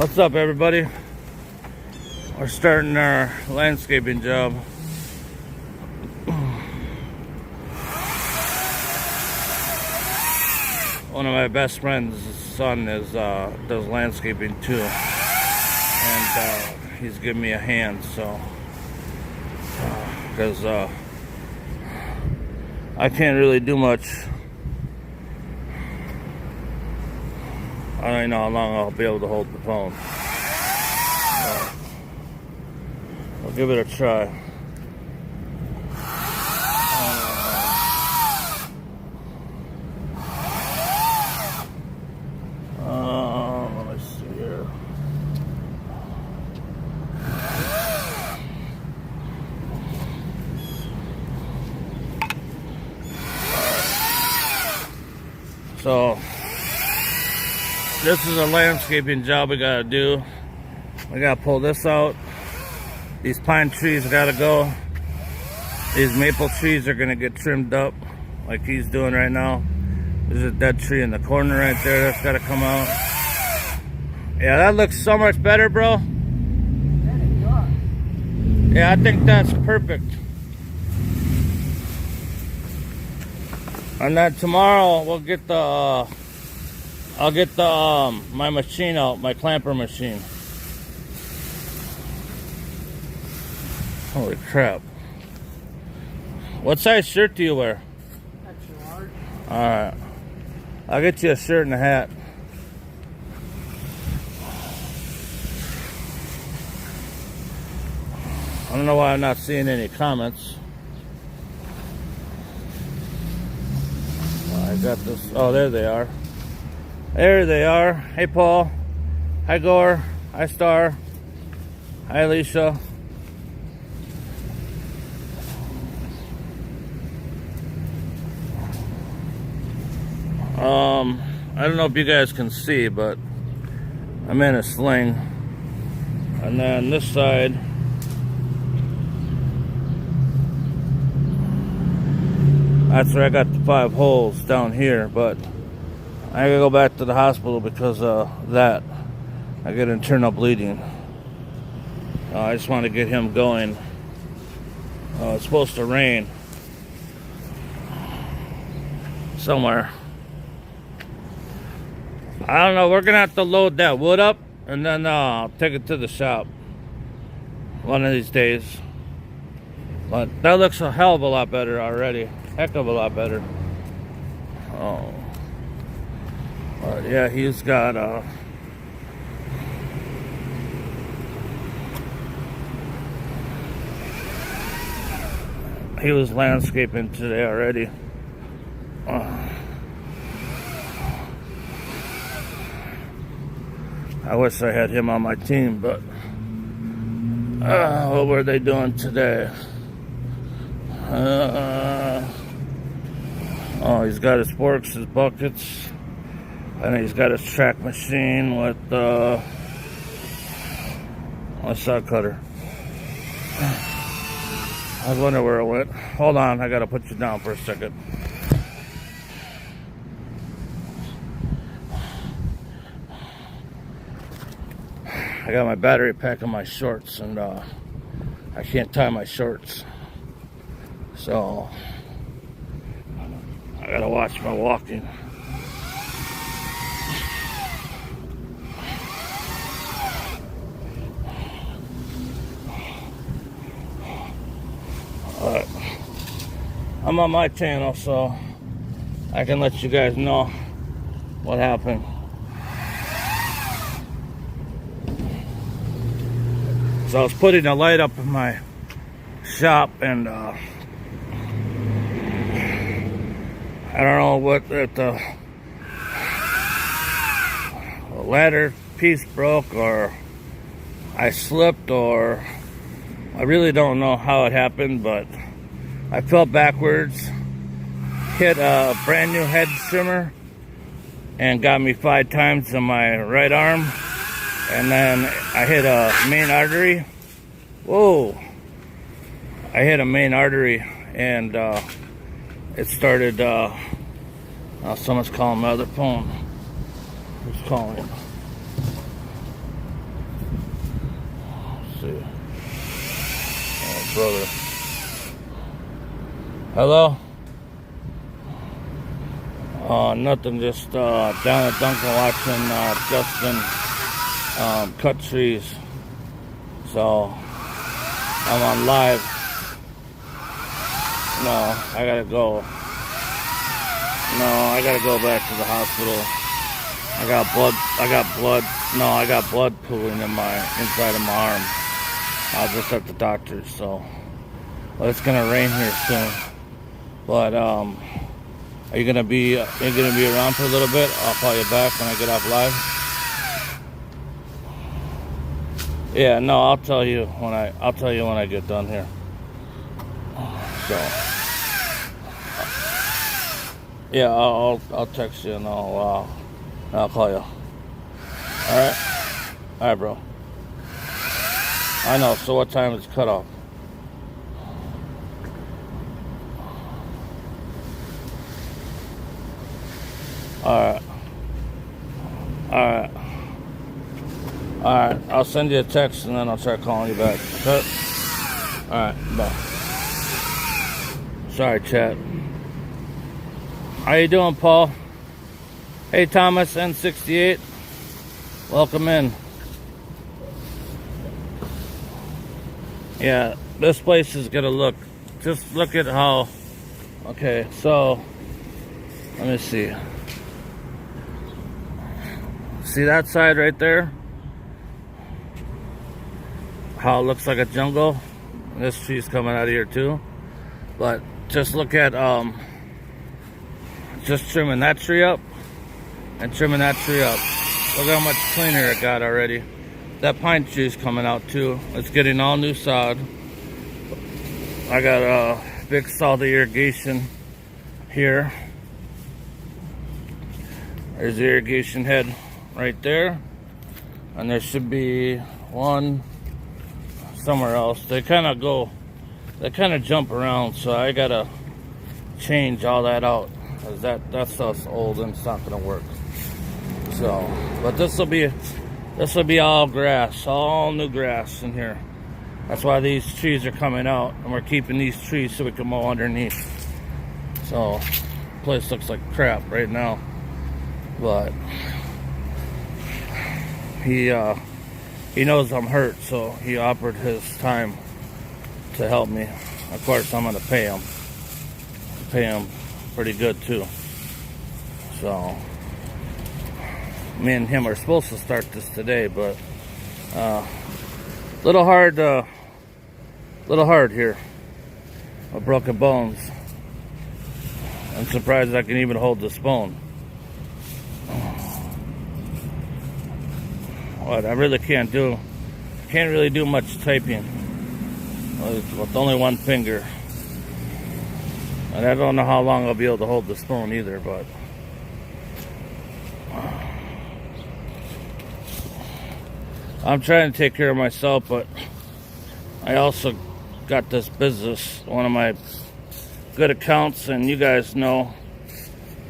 What's up, everybody? We're starting our landscaping job. One of my best friends' son does landscaping too, and he's giving me a hand. So, because I can't really do much. I don't know how long I'll be able to hold the phone. I'll give it a try. Let me see here. So this is a landscaping job we gotta do. We gotta pull this out. These pine trees gotta go. These maple trees are gonna get trimmed up like he's doing right now. There's a dead tree in the corner right there. That's gotta come out. Yeah, that looks so much better, bro. Yeah, I think that's perfect. And then tomorrow we'll get the I'll get the my machine out, my clamper machine. Holy crap. What size shirt do you wear? Extra large. Alright. I'll get you a shirt and a hat. I don't know why I'm not seeing any comments. I got this. Oh, there they are. There they are. Hey, Paul. Hi, Gore. Hi, Star. Hi, Alicia. I don't know if you guys can see, but I'm in a sling. And then this side, that's where I got the 5 holes down here, but I gotta go back to the hospital because of that. I get internal bleeding. I just want to get him going. It's supposed to rain somewhere. I don't know. We're gonna have to load that wood up and then I'll take it to the shop one of these days. But that looks a hell of a lot better already. Heck of a lot better. Oh. But yeah, he's got he was landscaping today already. I wish I had him on my team, but what were they doing today? Oh, he's got his forks, his buckets, and he's got his track machine with a saw cutter. I was wondering where it went. Hold on, I gotta put you down for a second. I got my battery pack on my shorts, and I can't tie my shorts, so I gotta watch my walking. Alright, I'm on my channel, so I can let you guys know what happened. So I was putting a light up in my shop, and I don't know what the ladder piece broke, or I slipped, or I really don't know how it happened, but I fell backwards, hit a brand new head trimmer, and got me 5 times in my right arm. And then I hit a main artery. Whoa! I hit a main artery, and it started. Someone's calling my other phone. Who's calling? see. Oh, brother. Hello? Nothing, just down at Duncan watching Justin cut trees. So, I'm on live. No, I gotta go. No, I gotta go back to the hospital. I got blood pooling in my inside of my arm. I was just at the doctor's, so well, it's gonna rain here soon. But are you gonna be around for a little bit? I'll call you back when I get off live. Yeah, no, I'll tell you when I get done here. So yeah, I'll text you and I'll call you. All right, bro. I know. So what time is cut off? All right. I'll send you a text and then I'll try calling you back. Okay? All right, bye. Sorry, chat. How you doing, Paul? Hey, Thomas, N68. Welcome in. Yeah, this place is gonna look. Just look at how. Okay, so let me see. See that side right there? How it looks like a jungle. This tree's coming out of here too. But just look at just trimming that tree up and trimming that tree up. Look how much cleaner it got already. That pine tree's coming out too. It's getting all new sod. I got a big salty irrigation here. There's the irrigation head right there. And there should be one somewhere else. They kind of jump around, so I gotta change all that out. Cause that stuff's old and it's not gonna work. So, but this will be all grass, all new grass in here. That's why these trees are coming out, and we're keeping these trees so we can mow underneath. So, the place looks like crap right now, but he knows I'm hurt, so he offered his time to help me. Of course, I'm gonna pay him. Pay him pretty good too. So me and him are supposed to start this today, but little hard here with broken bones. I'm surprised I can even hold this bone. What I really can't really do much typing with only one finger. And I don't know how long I'll be able to hold the spoon either, but I'm trying to take care of myself, but I also got this business, one of my good accounts, and you guys know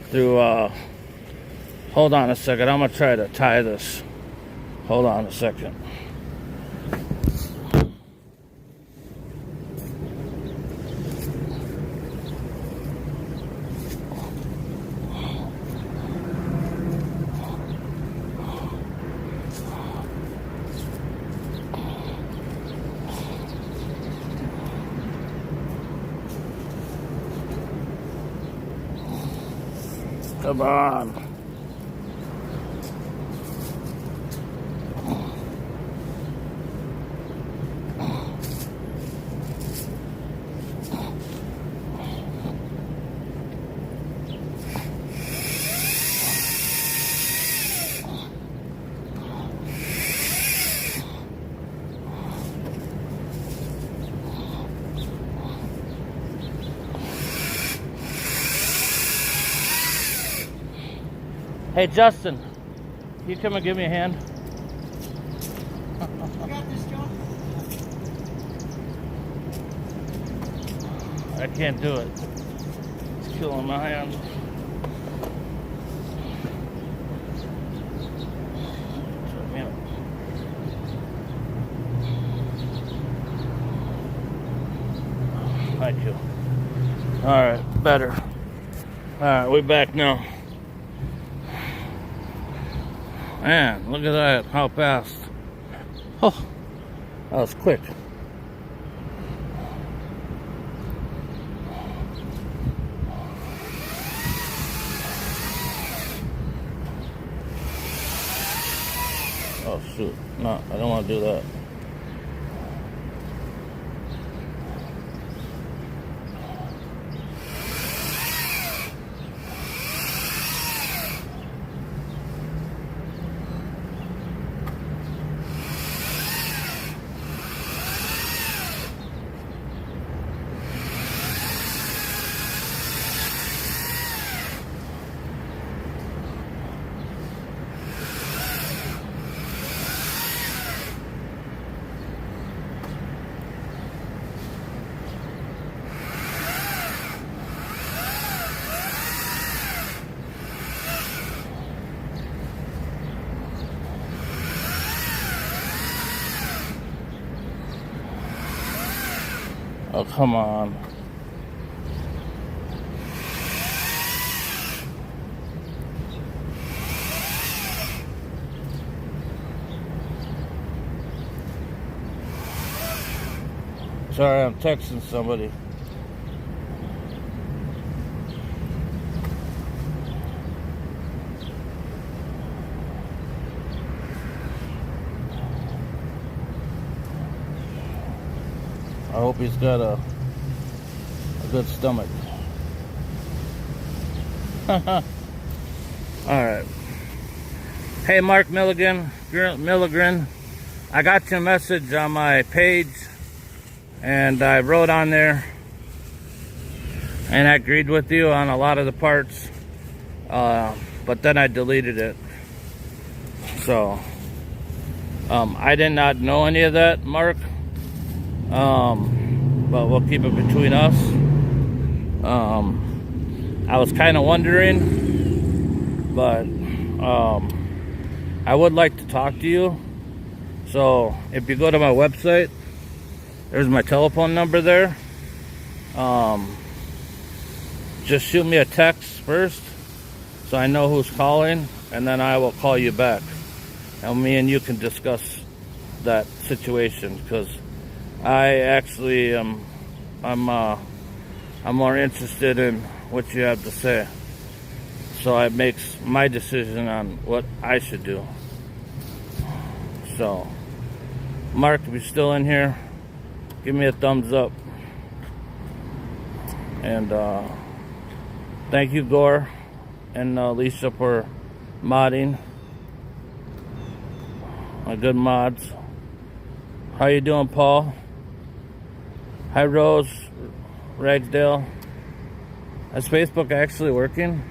through, hold on a second, I'm gonna try to tie this. Hold on a second. Come on. Hey, Justin, you come and give me a hand? You got this, John? I can't do it. It's killing my hand. Alright, better. Alright, we're back now. Man, look at that, how fast. Oh, that was quick. Oh shoot, no, I don't want to do that. Oh, come on. Sorry, I'm texting somebody. I hope he's got a good stomach. Alright. Hey, Mark Milligan. I got your message on my page, and I wrote on there, and I agreed with you on a lot of the parts, but then I deleted it. So, I did not know any of that, Mark. But we'll keep it between us. I was kind of wondering, but I would like to talk to you. So if you go to my website, there's my telephone number there. Just shoot me a text first so I know who's calling, and then I will call you back, and me and you can discuss that situation, because I actually I'm more interested in what you have to say, so it makes my decision on what I should do. So, Mark, if you're still in here, give me a thumbs up. And thank you, Gore and Lisa, for modding. My good mods. How you doing, Paul? Hi, Rose, Ragsdale. Is Facebook actually working?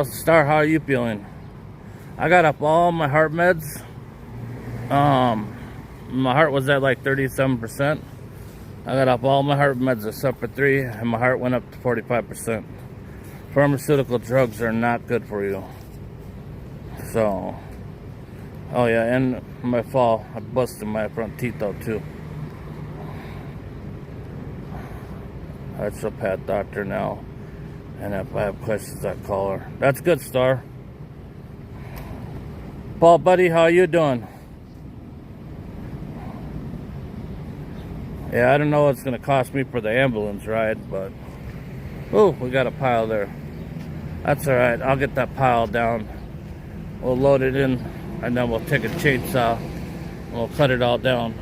Star, how are you feeling? I got up all my heart meds. My heart was at like 37%. I got up all my heart meds except for 3, and my heart went up to 45%. Pharmaceutical drugs are not good for you. So, oh yeah, and my fall, I busted my front teeth out too. That's a pet doctor now, and if I have questions, I call her. That's good, Star. Paul, buddy, how you doing? Yeah, I don't know what it's gonna cost me for the ambulance ride, but oh, we got a pile there. That's all right. I'll get that pile down. We'll load it in, and then we'll take a chainsaw and we'll cut it all down.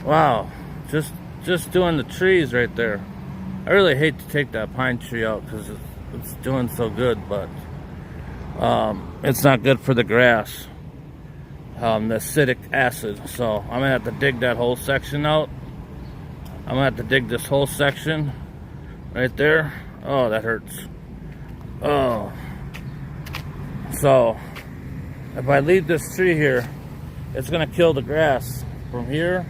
Wow, just doing the trees right there. I really hate to take that pine tree out because it's doing so good, but it's not good for the grass, the acidic acid. So I'm gonna have to dig that whole section out. I'm gonna have to dig this whole section right there. Oh, that hurts. Oh, so if I leave this tree here, it's gonna kill the grass from here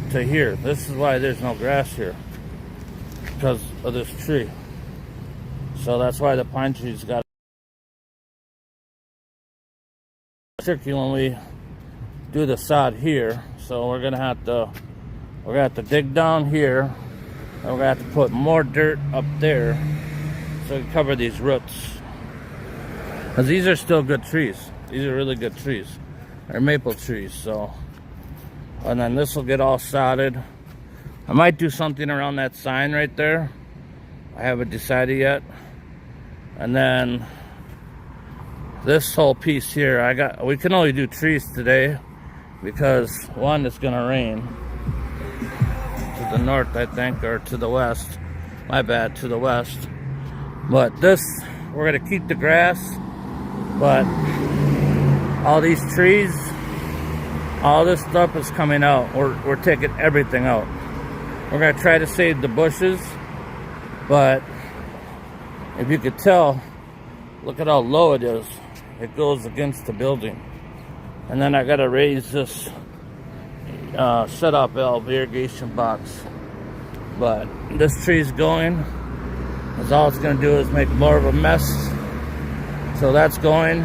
to here. This is why there's no grass here, because of this tree. So that's why the pine trees got tricky when we do the sod here. So we're gonna have to dig down here, and we're gonna have to put more dirt up there so we can cover these roots. Because these are still good trees. These are really good trees. They're maple trees, so. And then this will get all sodded. I might do something around that sign right there. I haven't decided yet. And then this whole piece here, we can only do trees today because one, it's gonna rain to the north, I think, or to the west. My bad, to the west. But this, we're gonna keep the grass, but all these trees, all this stuff is coming out. We're taking everything out. We're gonna try to save the bushes, but if you could tell, look at how low it is. It goes against the building. And then I gotta raise this shut-off valve irrigation box. But this tree's going, because all it's gonna do is make more of a mess. So that's going.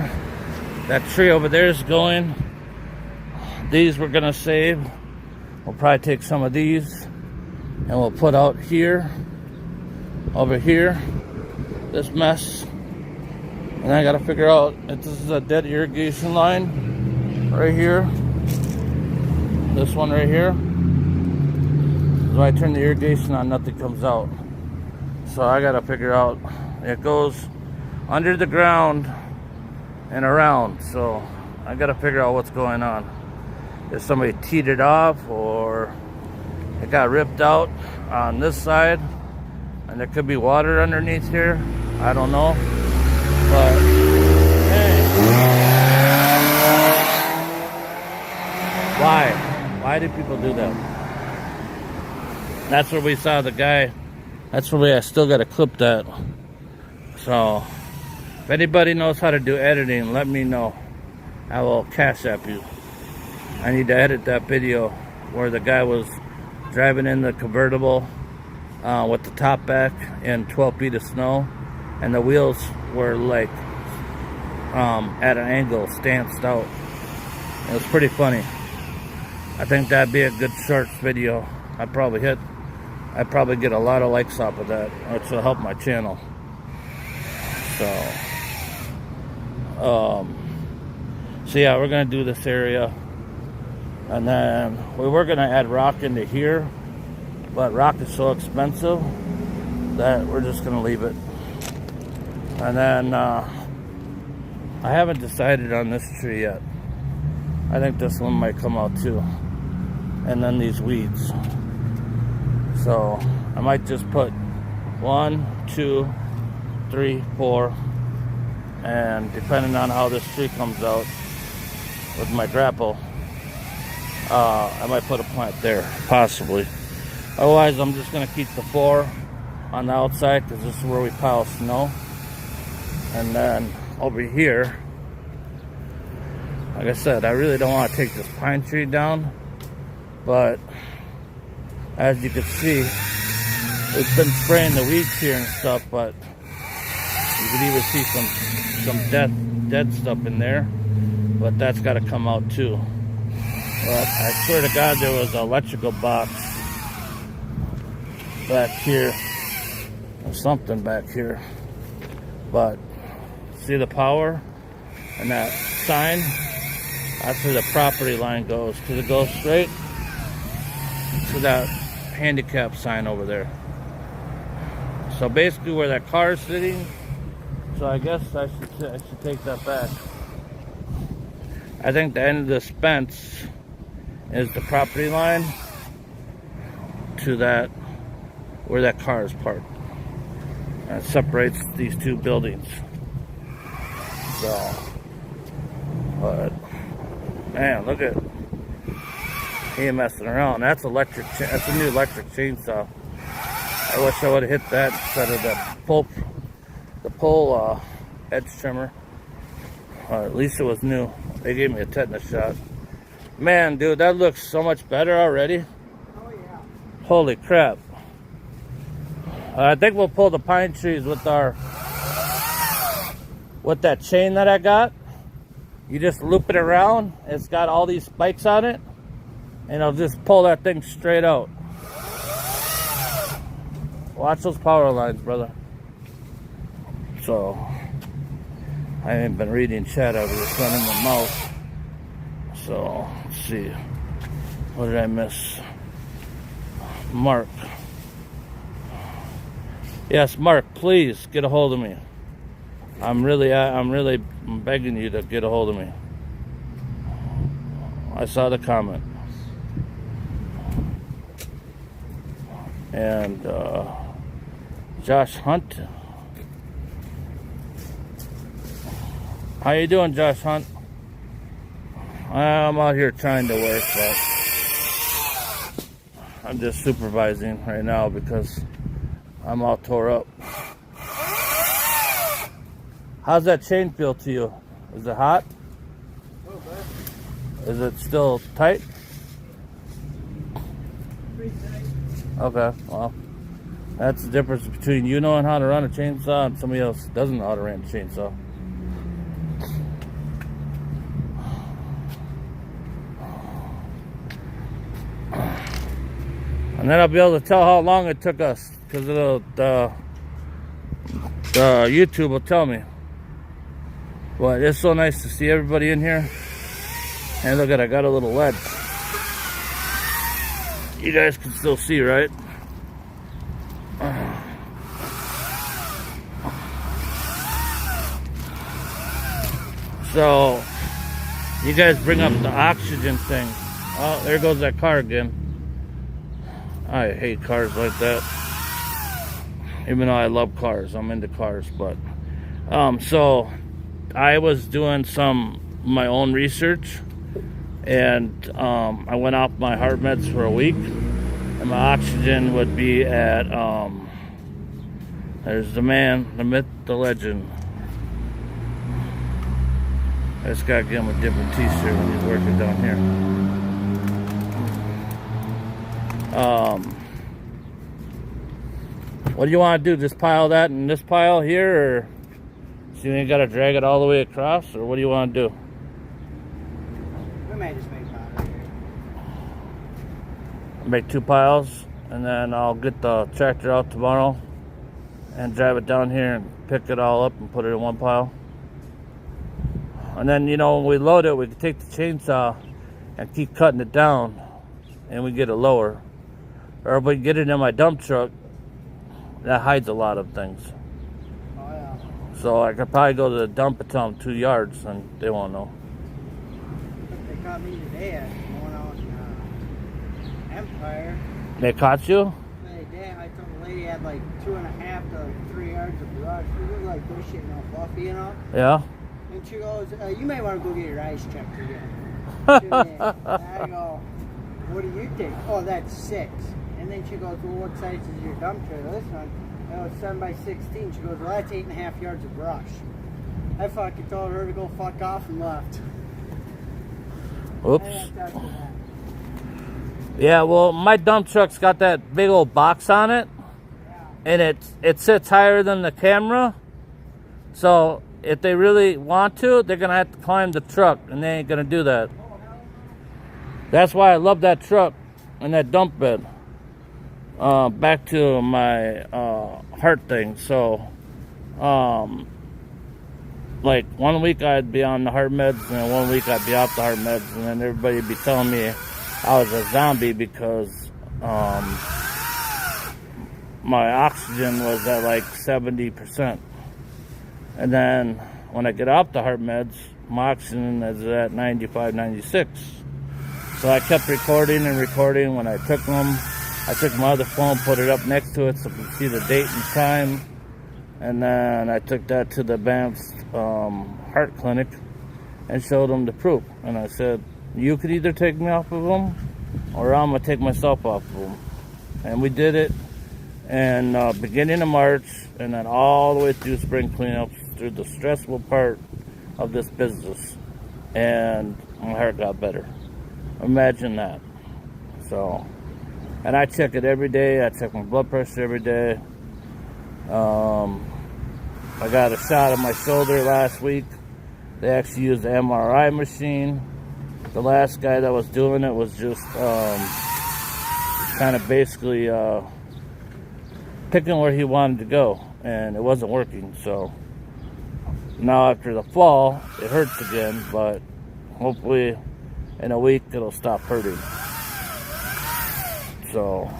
That tree over there is going. These we're gonna save. We'll probably take some of these and we'll put out here, over here, this mess. And I gotta figure out if this is a dead irrigation line right here. This one right here. So I turn the irrigation on, nothing comes out. So I gotta figure out, it goes under the ground and around. So I gotta figure out what's going on. If somebody teed it off or it got ripped out on this side and there could be water underneath here. I don't know. But hey, why do people do that? That's where we saw the guy. That's where I still got to clip that. So if anybody knows how to do editing, let me know. I will cash app you. I need to edit that video where the guy was driving in the convertible with the top back in 12 feet of snow, and the wheels were like at an angle, stanced out. It was pretty funny. I think that'd be a good shorts video. I'd probably get a lot of likes off of that, which will help my channel. So yeah, we're gonna do this area, and then we were gonna add rock into here, but rock is so expensive that we're just gonna leave it. And then I haven't decided on this tree yet. I think this one might come out too. And then these weeds. So I might just put 1, 2, 3, 4, and depending on how this tree comes out with my grapple, I might put a plant there, possibly. Otherwise, I'm just gonna keep the 4 on the outside because this is where we pile snow. And then over here, like I said, I really don't want to take this pine tree down, but as you can see, we've been spraying the weeds here and stuff, but you can even see some dead stuff in there, but that's got to come out too. But I swear to God, there was an electrical box back here, or something back here, but see the power and that sign? That's where the property line goes, because it goes straight to that handicap sign over there. So basically where that car is sitting, so I guess I should take that back. I think the end of this fence is the property line to that, where that car is parked. And it separates these two buildings. So, but man, look at, he ain't messing around. That's electric. That's a new electric chainsaw. I wish I would have hit that instead of the pole edge trimmer. At least it was new. They gave me a tetanus shot. Man, dude, that looks so much better already. Oh yeah. Holy crap! I think we'll pull the pine trees with that chain that I got. You just loop it around. It's got all these spikes on it. and I'll just pull that thing straight out. Watch those power lines, brother. So, I ain't been reading chat out of this running my mouth. So, let's see. What did I miss? Mark. Yes, Mark, please get a hold of me. I'm really begging you to get a hold of me. I saw the comment. And Josh Hunt. How you doing, Josh Hunt? I'm out here trying to work, but I'm just supervising right now because I'm all tore up. How's that chain feel to you? Is it hot? Is it still tight? Pretty tight. Okay, well, that's the difference between you knowing how to run a chainsaw and somebody else doesn't know how to run a chainsaw. And then I'll be able to tell how long it took us, because the YouTube will tell me. But it's so nice to see everybody in here. And look at, I got a little ledge. You guys can still see, right? So, you guys bring up the oxygen thing. Oh, there goes that car again. I hate cars like that. Even though I love cars, I'm into cars. But so I was doing my own research, and I went off my heart meds for a week, and my oxygen would be at there's the man, the myth, the legend. I just gotta get him a different t-shirt when he's working down here. What do you want to do? Just pile that in this pile here, or so you ain't got to drag it all the way across, or what do you want to do? We may just make powder here. Make 2 piles, and then I'll get the tractor out tomorrow and drive it down here and pick it all up and put it in 1 pile. And then, you know, when we load it, we can take the chainsaw and keep cutting it down, and we get it lower. Or if we get it in my dump truck, that hides a lot of things. Oh, yeah. So I could probably go to the dump and tell them 2 yards, and they won't know. They caught me today at going out Empire. They caught you? They did. I told the lady I had like 2.5 to like 3 yards of brush. She was like bushy and all fluffy, you know? Yeah. And she goes, you may want to go get your eyes checked again. And I go, what do you think? Oh, that's 6. And then she goes, well, what size is your dump trailer? This one, oh, it's 7 by 16. She goes, well, that's 8.5 yards of brush. I fucking told her to go fuck off and left. Oops. I didn't touch that. Yeah, well, my dump truck's got that big old box on it, and it sits higher than the camera. So if they really want to, they're gonna have to climb the truck, and they ain't gonna do that. That's why I love that truck and that dump bed. Back to my heart thing. So, like 1 week I'd be on the heart meds, and then 1 week I'd be off the heart meds, and then everybody would be telling me I was a zombie because my oxygen was at like 70%. And then when I get off the heart meds, my oxygen is at 95, 96. So I kept recording and recording. When I took them, I took my other phone, put it up next to it so I could see the date and time. And then I took that to the advanced heart clinic and showed them the proof. And I said, you could either take me off of them, or I'm going to take myself off of them. And we did it in beginning of March, and then all the way through spring cleanups, through the stressful part of this business. And my heart got better. Imagine that. So, and I check it every day. I check my blood pressure every day. I got a shot of my shoulder last week. They actually used the MRI machine. The last guy that was doing it was just kind of basically picking where he wanted to go, and it wasn't working. So now after the fall, it hurts again, but hopefully in a week it'll stop hurting. So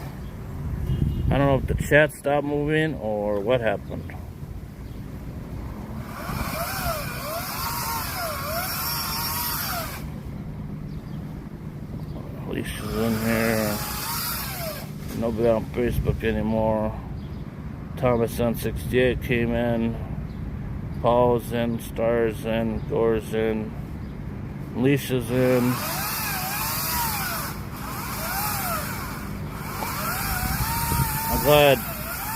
I don't know if the chat stopped moving or what happened. Alicia's in here. Nobody on Facebook anymore. Thomas on 68 came in. Paul's in. Star's in. Gore's in. Alicia's in. I'm glad.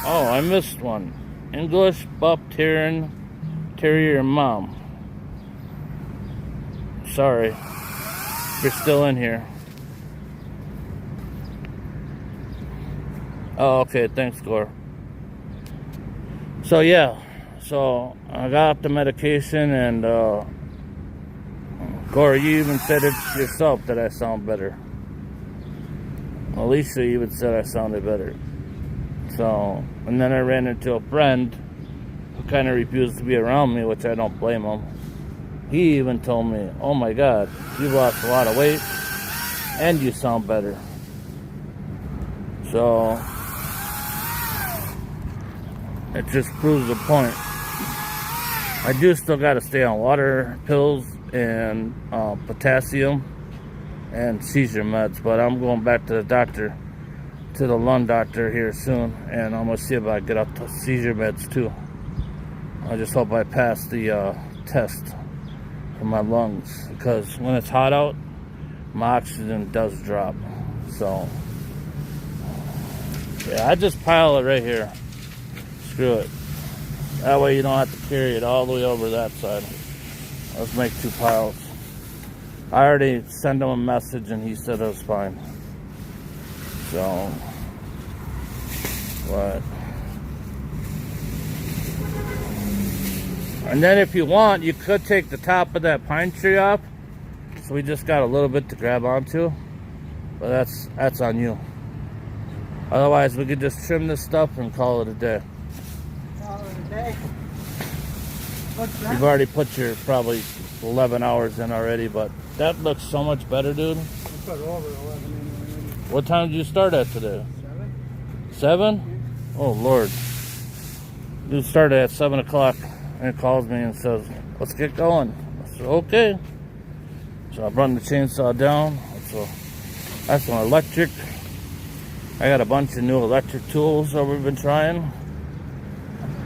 Oh, I missed one. English, Buff, Terrier, Mom. Sorry. You're still in here. Oh, okay. Thanks, Gore. So, yeah. So, I got the medication, and, Gore, you even said it yourself that I sound better. Alicia even said I sounded better. So, and then I ran into a friend who kind of refused to be around me, which I don't blame him. He even told me, oh my God, you lost a lot of weight, and you sound better. So, it just proves the point. I do still got to stay on water, pills, and potassium, and seizure meds. But I'm going back to the doctor, to the lung doctor here soon, and I'm going to see if I get up to seizure meds too. I just hope I pass the test for my lungs, because when it's hot out, my oxygen does drop. So, yeah, I just pile it right here. Screw it. That way you don't have to carry it all the way over that side. Let's make 2 piles. I already sent him a message and he said it was fine. So, what? And then if you want, you could take the top of that pine tree off. So we just got a little bit to grab onto. But that's on you. Otherwise, we could just trim this stuff and call it a day. You've already put your probably 11 hours in already, but that looks so much better, dude. I put over 11 in already. What time did you start at today? 7. 7? Oh, Lord. Dude started at 7 o'clock and calls me and says, let's get going. I said, okay. So I brought the chainsaw down. That's an electric. I got a bunch of new electric tools that we've been trying.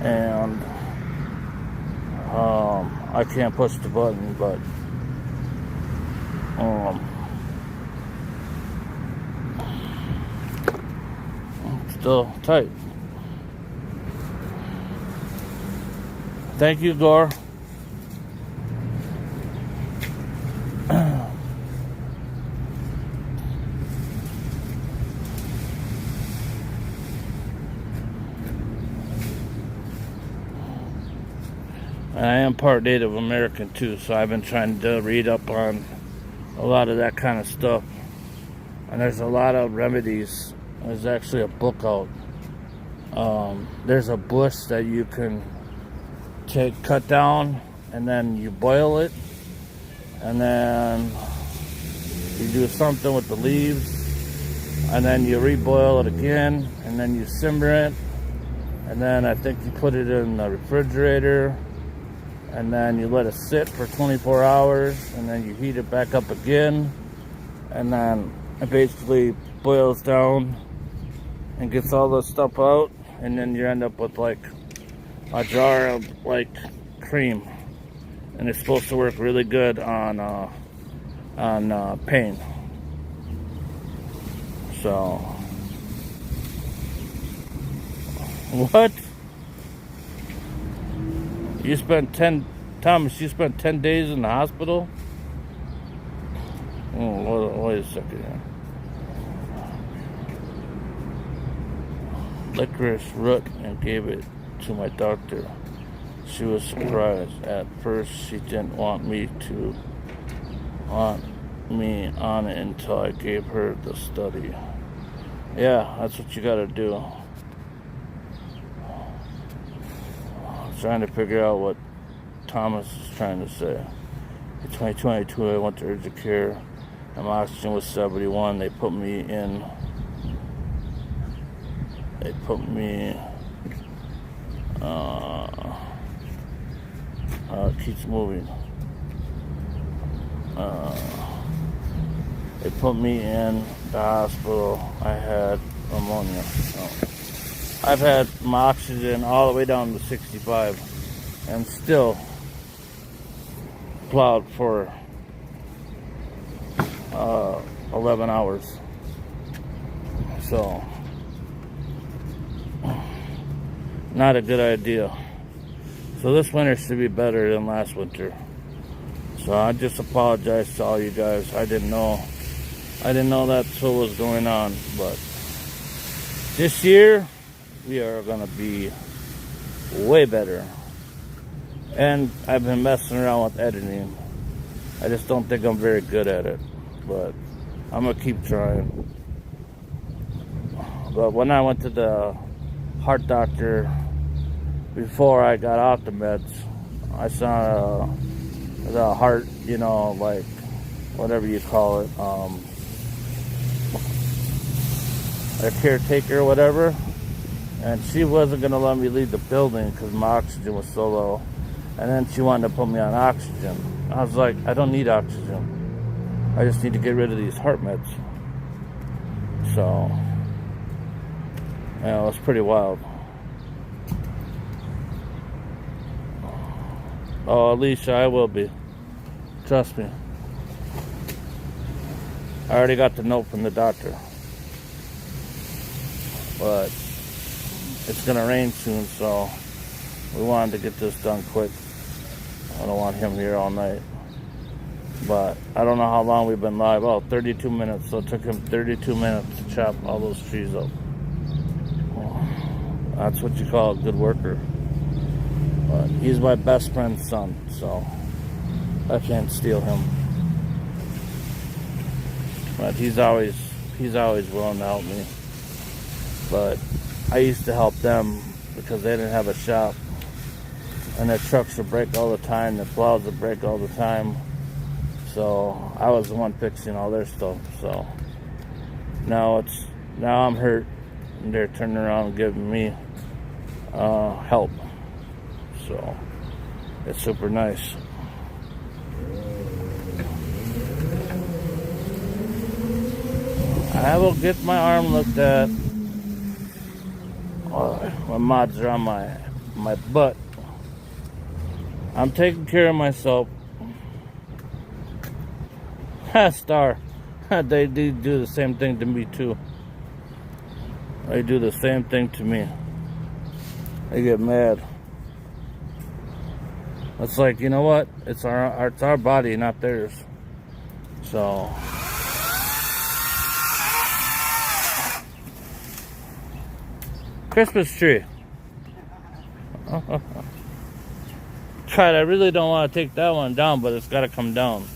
And I can't push the button, but still tight. Thank you, Gore. And I am part Native American too, so I've been trying to read up on a lot of that kind of stuff. And there's a lot of remedies. There's actually a book out. There's a bush that you can cut down, and then you boil it, and then you do something with the leaves, and then you reboil it again, and then you simmer it, and then I think you put it in the refrigerator, and then you let it sit for 24 hours, and then you heat it back up again, and then it basically boils down and gets all the stuff out, and then you end up with like a jar of like cream, and it's supposed to work really good on pain. So, what? You spent 10, Thomas, you spent 10 days in the hospital? Oh, wait a second here. Licorice root and gave it to my doctor. She was surprised. At first, she didn't want me to me on it until I gave her the study. Yeah, that's what you gotta do. I'm trying to figure out what Thomas is trying to say. In 2022, I went to urgent care, and my oxygen was 71. They put me in. It keeps moving. They put me in the hospital. I had pneumonia. I've had my oxygen all the way down to 65 and still plowed for 11 hours. So, not a good idea. So this winter should be better than last winter. So I just apologize to all you guys. I didn't know that's what was going on. But this year, we are going to be way better. And I've been messing around with editing. I just don't think I'm very good at it. But I'm going to keep trying. But when I went to the heart doctor, before I got off the meds, I saw the heart, like whatever you call it, a caretaker or whatever, and she wasn't going to let me leave the building because my oxygen was so low, and then she wanted to put me on oxygen. I was like, I don't need oxygen. I just need to get rid of these heart meds. So, it was pretty wild. Oh, Alicia, I will be. Trust me. I already got the note from the doctor. But it's going to rain soon, so we wanted to get this done quick. I don't want him here all night. But I don't know how long we've been live. Oh, 32 minutes. So it took him 32 minutes to chop all those trees up. That's what you call a good worker. But he's my best friend's son, so I can't steal him. But he's always willing to help me. But I used to help them because they didn't have a shop, and their trucks would break all the time, their plows would break all the time. So I was the one fixing all their stuff. So now I'm hurt, and they're turning around and giving me help. So it's super nice. I will get my arm looked at. My mods are on my butt. I'm taking care of myself. Star. They do the same thing to me too. They do the same thing to me. They get mad. It's like, you know what? It's our body, not theirs. So Christmas tree. Tried. I really don't want to take that one down, but it's got to come down.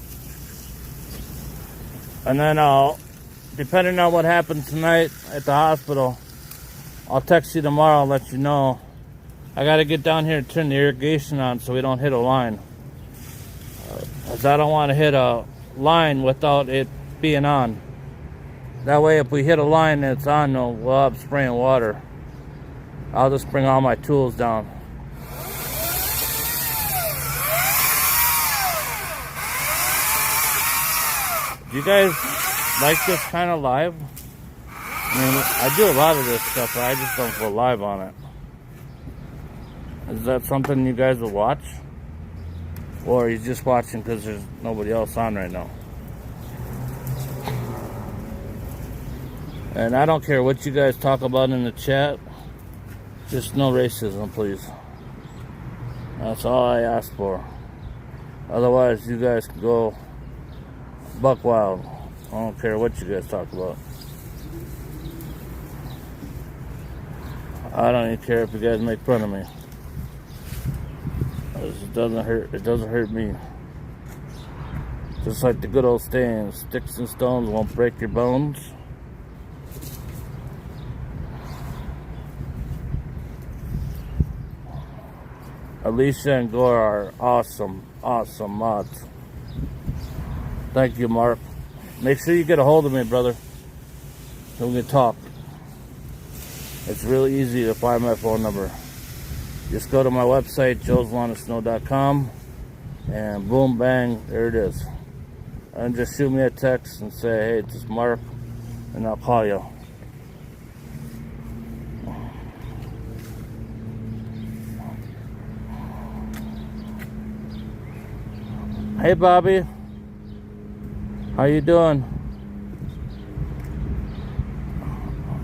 And then depending on what happens tonight at the hospital, I'll text you tomorrow and let you know. I got to get down here and turn the irrigation on so we don't hit a line. Because I don't want to hit a line without it being on. That way, if we hit a line and it's on, we'll have spraying water. I'll just bring all my tools down. Do you guys like this kind of live? I mean, I do a lot of this stuff, but I just don't go live on it. Is that something you guys will watch? Or are you just watching because there's nobody else on right now? And I don't care what you guys talk about in the chat. Just no racism, please. That's all I ask for. Otherwise, you guys can go buck wild. I don't care what you guys talk about. I don't even care if you guys make fun of me. It doesn't hurt. It doesn't hurt me. Just like the good old saying, sticks and stones won't break your bones. Alicia and Gore are awesome mods. Thank you, Mark. Make sure you get a hold of me, brother, so we can talk. It's really easy to find my phone number. Just go to my website, joeslawnofsnow.com, and boom, bang, there it is. And just shoot me a text and say, hey, this is Mark, and I'll call you. Hey, Bobby. How you doing?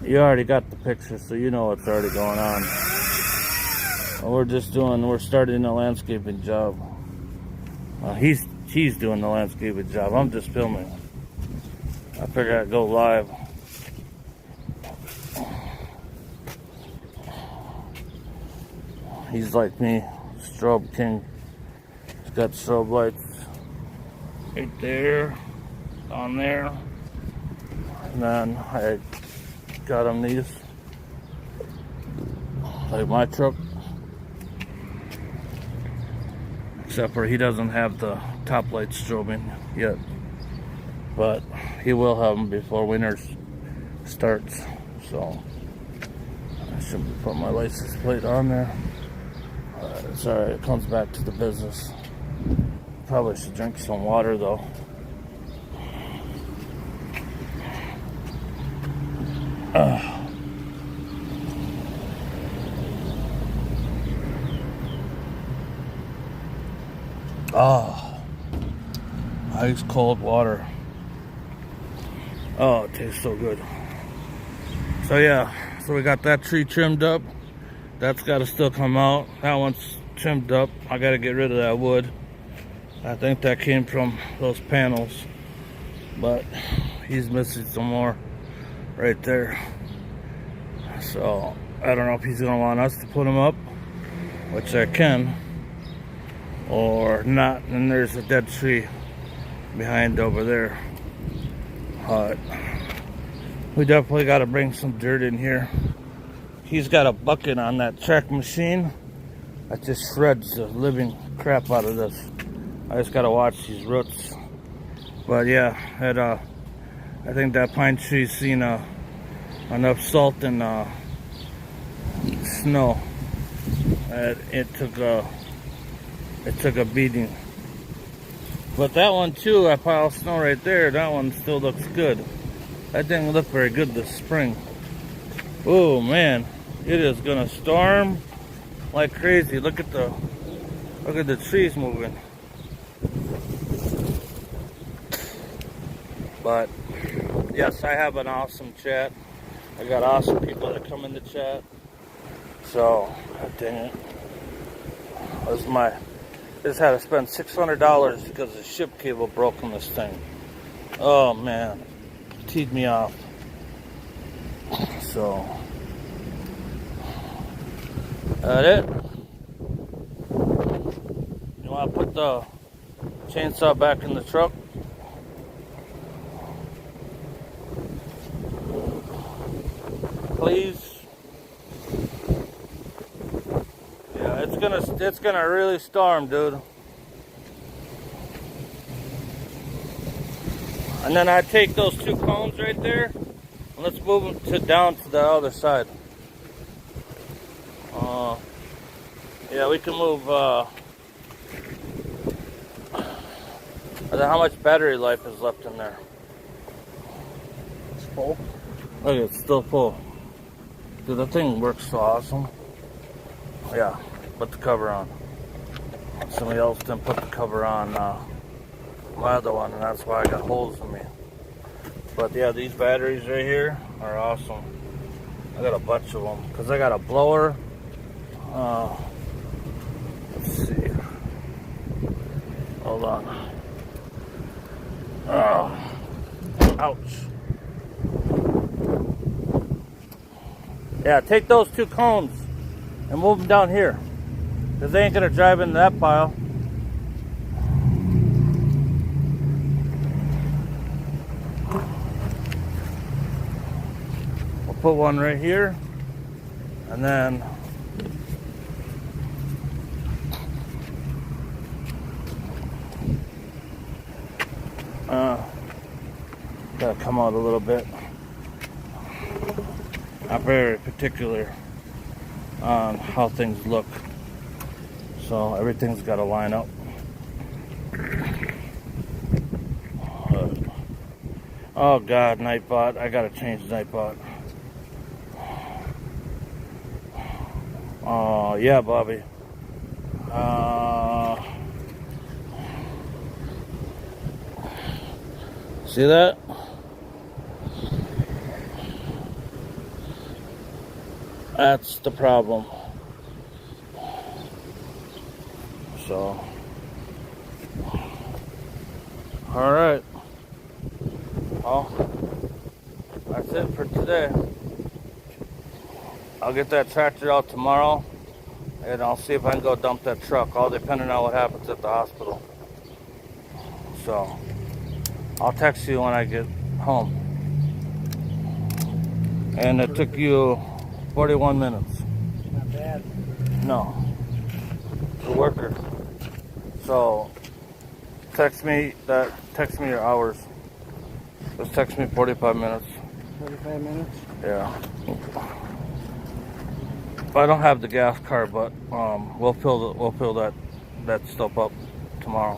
You already got the picture, so you know what's already going on. We're starting a landscaping job. He's doing the landscaping job. I'm just filming. I figured I'd go live. He's like me, strobe king. He's got strobe lights right there, on there, and then I got him these, like my truck. Except for he doesn't have the top light strobing yet, but he will have them before winter starts. So I should put my license plate on there. It's alright, it comes back to the business. Probably should drink some water though. Ice cold water. Oh, it tastes so good. So yeah, so we got that tree trimmed up. That's got to still come out. That one's trimmed up. I got to get rid of that wood. I think that came from those panels, but he's missing some more right there. So I don't know if he's gonna want us to put them up, which I can, or not. And there's a dead tree behind over there. But we definitely got to bring some dirt in here. He's got a bucket on that track machine that just shreds the living crap out of this. I just got to watch these roots. But yeah, I think that pine tree's seen enough salt and snow. It took a beating. But that one too, that pile of snow right there, that one still looks good. That didn't look very good this spring. Oh man, it is gonna storm like crazy. Look at the trees moving. But yes, I have an awesome chat. I got awesome people that come in the chat. So, God dang it. Just had to spend $600 because the ship cable broke on this thing. Oh man, it teed me off. So, that it. You want to put the chainsaw back in the truck? Please. Yeah, it's gonna really storm, dude. And then I take those two cones right there, and let's move them down to the other side. Yeah, we can move. I don't know how much battery life is left in there. It's full. Look, it's still full. Dude, that thing works so awesome. Yeah, put the cover on. Somebody else didn't put the cover on my other one, and that's why I got holes in me. But yeah, these batteries right here are awesome. I got a bunch of them because I got a blower. Let's see. Hold on. Oh, ouch. Yeah, take those two cones and move them down here, because they ain't gonna drive into that pile. put one right here, and then gotta come out a little bit. I'm very particular on how things look, so everything's got to line up. Oh God, Nightbot! I gotta change Nightbot. Oh yeah, Bobby. See that? That's the problem. So, all right. Well, that's it for today. I'll get that tractor out tomorrow, and I'll see if I can go dump that truck, all depending on what happens at the hospital. So, I'll text you when I get home. And it took you 41 minutes. Not bad. No. The worker. So, text me your hours. Just text me 45 minutes. 45 minutes? Yeah. I don't have the gas card, but we'll fill that stuff up tomorrow.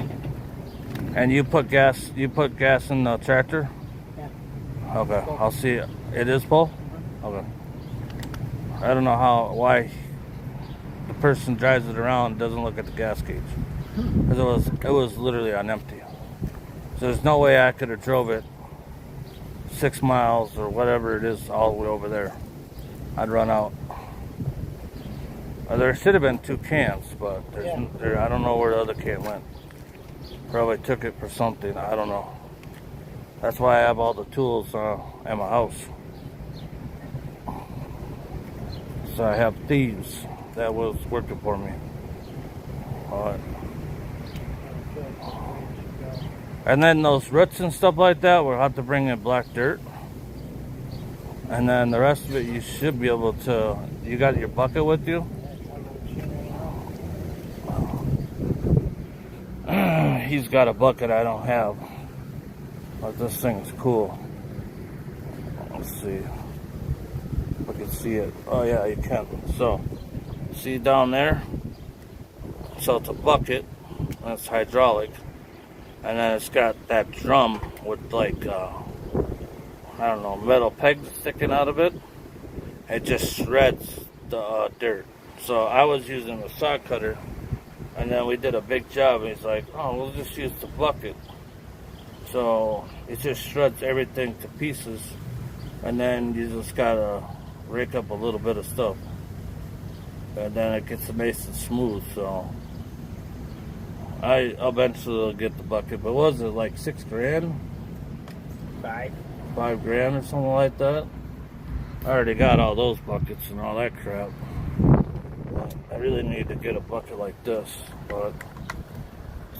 And you put gas in the tractor? Yeah. Okay. I'll see it. It is full? Okay. I don't know why the person drives it around and doesn't look at the gas gauge. Because it was literally on empty. So there's no way I could have drove it 6 miles or whatever it is all the way over there. I'd run out. There should have been 2 cans, but I don't know where the other can went. Probably took it for something. I don't know. That's why I have all the tools at my house. So I have thieves that was working for me. All right. And then those roots and stuff like that, we'll have to bring in black dirt. And then the rest of it, you should be able to. You got your bucket with you? He's got a bucket I don't have. But this thing is cool. Let's see if I can see it. Oh yeah, you can. So, see down there? So it's a bucket, and it's hydraulic. And then it's got that drum with like, I don't know, metal pegs sticking out of it. It just shreds the dirt. So I was using a saw cutter. And then we did a big job, and he's like, oh, we'll just use the bucket. So it just shreds everything to pieces, and then you just gotta rake up a little bit of stuff. And then it gets nice and smooth, so I eventually will get the bucket. But was it like $6 grand? $5 grand or something like that? I already got all those buckets and all that crap. I really need to get a bucket like this, but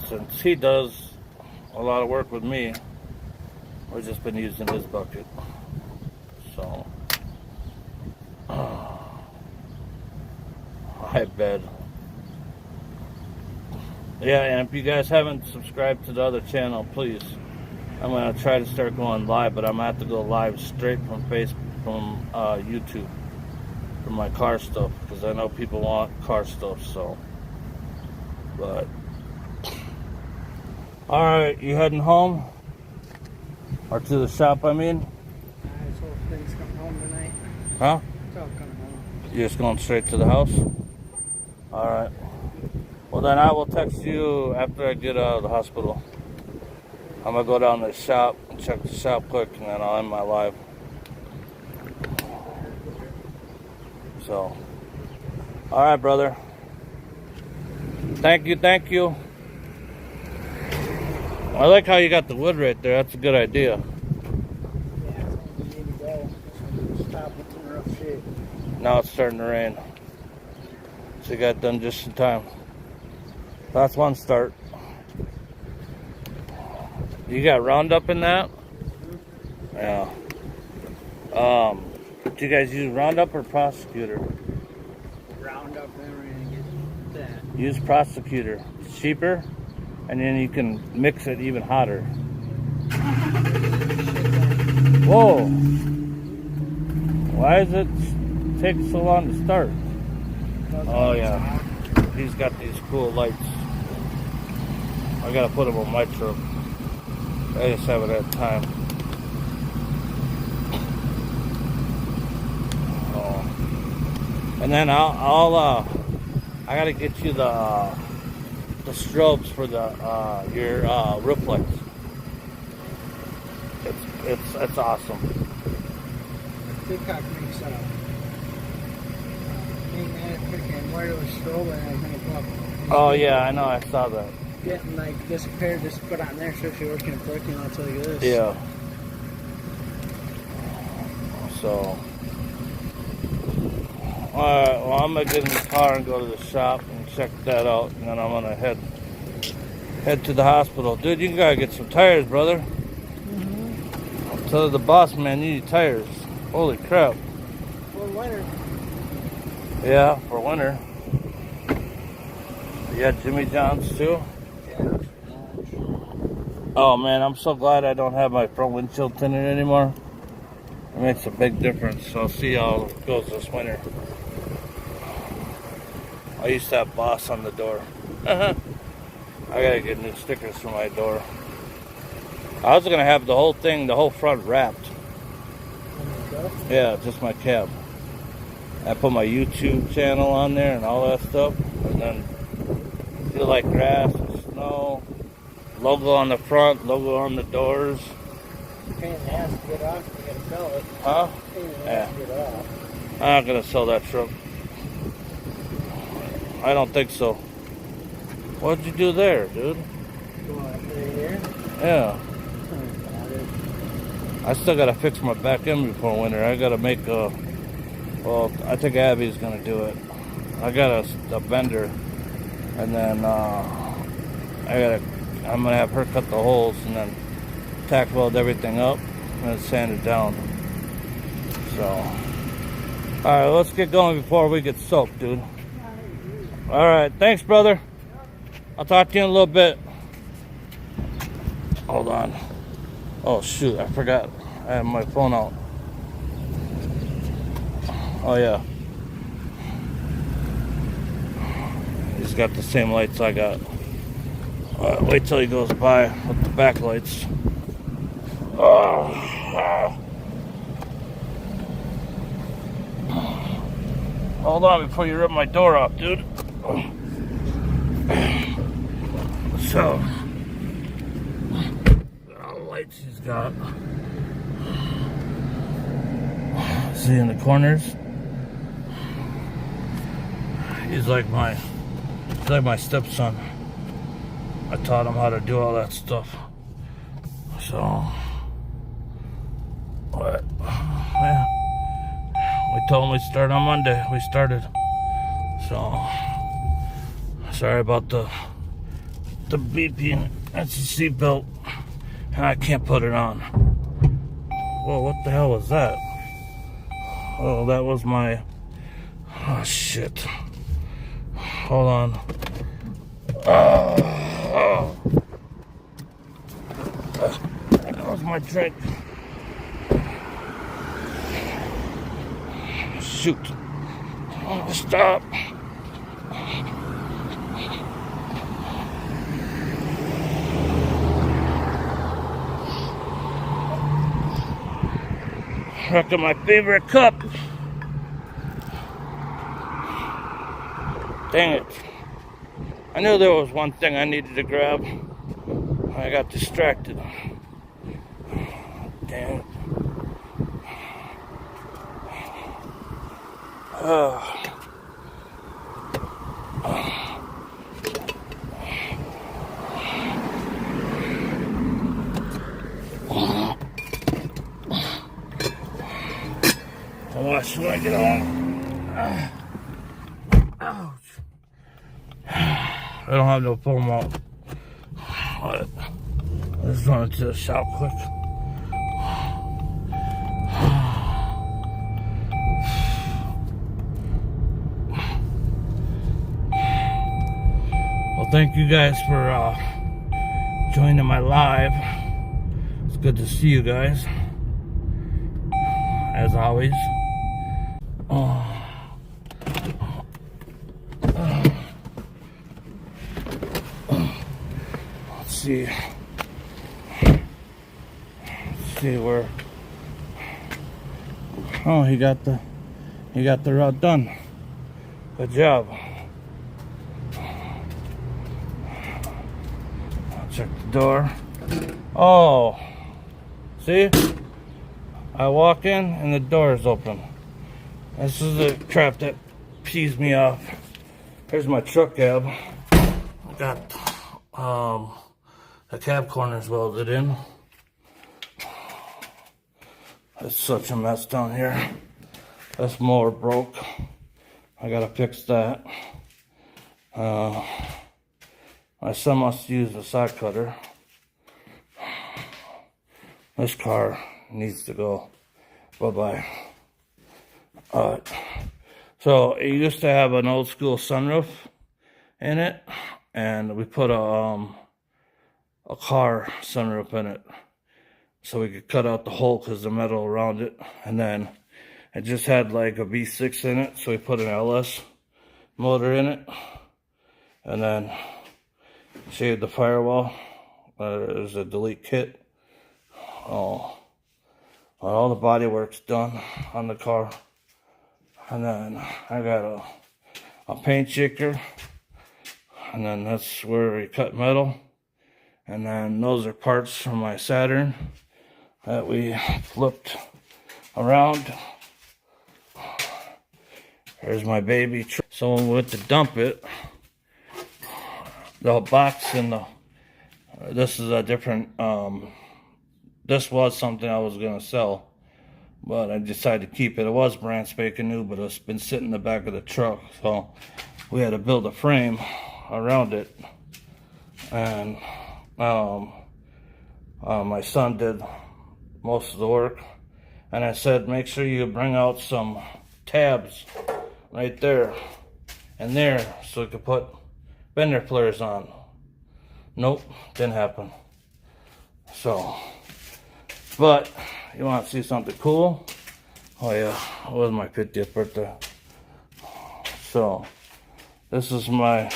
since he does a lot of work with me, we've just been using his bucket. So, I bet. Yeah, and if you guys haven't subscribed to the other channel, please. I'm gonna try to start going live, but I'm gonna have to go live straight from YouTube. For my car stuff, because I know people want car stuff, so. But all right, you heading home or to the shop? I mean. So things come home tonight. Huh? It's all coming home. You're just going straight to the house. All right. Well, then I will text you after I get out of the hospital. I'm gonna go down to the shop and check the shop quick, and then I'll end my live. So, all right, brother. Thank you. I like how you got the wood right there. That's a good idea. Yeah, we need to go. Stop with the rough shit. Now it's starting to rain. So you got done just in time. That's one start. You got Roundup in that? Yeah. Do you guys use Roundup or Prosecutor? Roundup, then we're gonna get that. Use Prosecutor. It's cheaper, and then you can mix it even hotter. Whoa! Why does it take so long to start? Oh yeah, he's got these cool lights. I gotta put them on my truck. I just haven't had time. Oh. And then I gotta get you the strobes for your roof lights. It's awesome. TikTok makes freaking wireless stroller and everything up. Oh yeah, I know. I saw that. Getting like this pair just put on there, so if you're working in parking lots like this. Yeah. So, alright, well, I'm gonna get in the car and go to the shop and check that out, and then I'm gonna head to the hospital. Dude, you gotta get some tires, brother. I'll tell the boss man you need tires. Holy crap. For winter. Yeah, for winter. You got Jimmy John's too? Yeah. Oh man, I'm so glad I don't have my front windshield tinted anymore. It makes a big difference. So I'll see how it goes this winter. I used to have Boss on the door. I gotta get new stickers for my door. I was gonna have the whole thing, the whole front wrapped. Yeah, just my cab. I put my YouTube channel on there and all that stuff. And then do like grass and snow. Logo on the front, logo on the doors. Pain in the ass to get off, you gotta sell it. Huh? Pain in the Yeah. ass to get off. I'm not gonna sell that truck. I don't think so. What'd you do there, dude? Go on, right here. Yeah. I still gotta fix my back end before winter. I gotta make a. Well, I think Abby's gonna do it. I got a bender, and then I'm gonna have her cut the holes and then tack weld everything up and then sand it down. So, all right, let's get going before we get soaked, dude. All right, thanks, brother. I'll talk to you in a little bit. Hold on. Oh shoot, I forgot. I have my phone out. Oh yeah. He's got the same lights I got. Wait till he goes by with the back lights. Hold on before you rip my door off, dude. So, all the lights he's got. See in the corners? He's like my stepson. I taught him how to do all that stuff. So, what? Yeah. We told him we'd start on Monday. We started. So, sorry about the beeping. That's the seatbelt. And I can't put it on. Whoa, what the hell was that? Oh, that was my... Oh, shit. Hold on. That was my drink. Shoot. Oh, stop. Look at my favorite cup. Dang it. I knew there was one thing I needed to grab. I got distracted. Damn it. Watch when I get on. Ouch. I don't have no foam out. But I just wanted to the shop quick. thank you guys for joining my live. It's good to see you guys, as always. Let's see. Let's see where. Oh, he got the route done. Good job. I'll check the door. Oh, see? I walk in and the door is open. This is the crap that pees me off. Here's my truck cab. I got the cab corners welded in. It's such a mess down here. This mower broke. I gotta fix that. My son must use a side cutter. This car needs to go. Bye-bye. So it used to have an old school sunroof in it, and we put a car sunroof in it so we could cut out the hole because the metal around it. And then it just had like a V6 in it, so we put an LS motor in it, and then shaved the firewall. There's a delete kit. Oh, all the body work's done on the car. And then I got a paint shaker, and then that's where we cut metal. And then those are parts from my Saturn that we flipped around. Here's my baby truck. So when we went to dump it, the box in the, this is a different, this was something I was going to sell, but I decided to keep it. It was brand spanking new, but it's been sitting in the back of the truck. So we had to build a frame around it. And my son did most of the work. And I said, make sure you bring out some tabs right there and there so we could put bender flares on. Nope, didn't happen. So, but you want to see something cool? Oh yeah, it was my 50th birthday. So, this is my